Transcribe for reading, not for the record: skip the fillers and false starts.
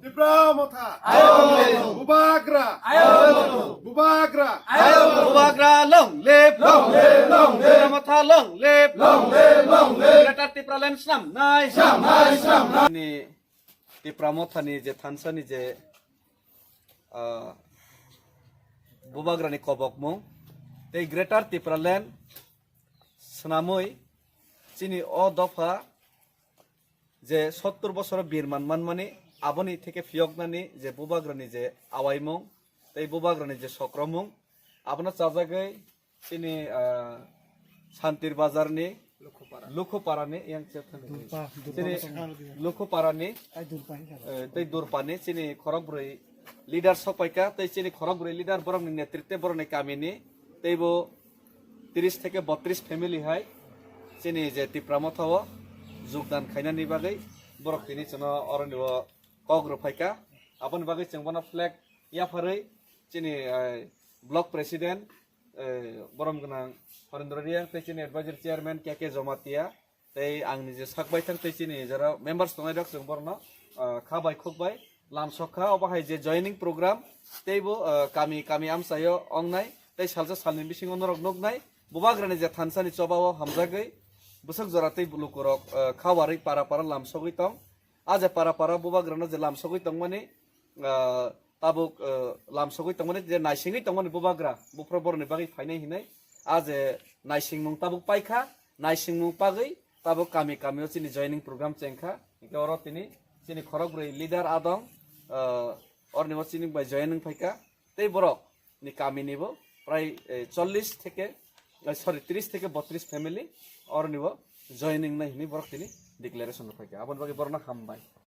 Tipramotha. Bubagra. Bubagra. Bubagra long live. Tipramotha long live. Greater Tipraland Sam Nai. Ni Tipramotha ni je Thansa ni je Bubagra ni kobok mong. Tei Greater Tipraland Snamoi Chini o dofha যে 70 বছর বীরমান মানমানি আবনি থেকে ফিয়কনানি যে বুবাগ্রানি যে আওয়াইমং এই বুবাগ্রানি যে সক্রমং আপনার চাজাগাই তিনি শান্তির বাজারনি লুখোপারানি তিনি লুখোপারানি তৈ দুরপানি চিনি খরগব্রই লিডার সপাইকা তৈ চিনি খরগব্রই লিডার বরংনি নেতৃত্বে বরংনি কামিনি তৈবো 30 থেকে 32 ফ্যামিলি হাই চিনি যে টিপ্রামথাও যোগদান খাইনাनि बागै बरक तिनि चनो अरनिबो कग्र फाइका आपन बागै चंबना फ्लैग याफारै चिनि ब्लॉक प्रेसिडेंट बरम गना हरेंद्ररिया तै चिनि एडवाइजर चेयरमैन के जमातिया तै आंनि जे साकबाय थां तै चिनि जरा मेंबर्स दंनाय दक जों बरनो खाबाय खुबाय लामसखा अबाहाय जे जॉइनिंग प्रोग्राम तैबो कामी कामी आमसायो अंगनाय तै सालजा सालनि बिसिङाव नरक नगनाय बुबाग्रानि जे थानसानि चबाव हामजागै busuk joratei bulukorok khawari para para lamsogui tong aje para para bubagrana je lamsogui tong mani tabuk lamsogui tong mani je naisingui tong mani bubagra bufro borni bagi phainai hinai aje naisingmung tabuk paikha naisingmung pagai tabuk kami kamio chini joining program chengkha ike oro tini chini khorogroi leader adong orni mo chini bai joining phaika tei borok ni kami nibo prai 40 থেকে sorry 30 থেকে 32 family और निवो joining नहीं बरक तिनी declaration फाइका अपन बाकी बरना खामबाय।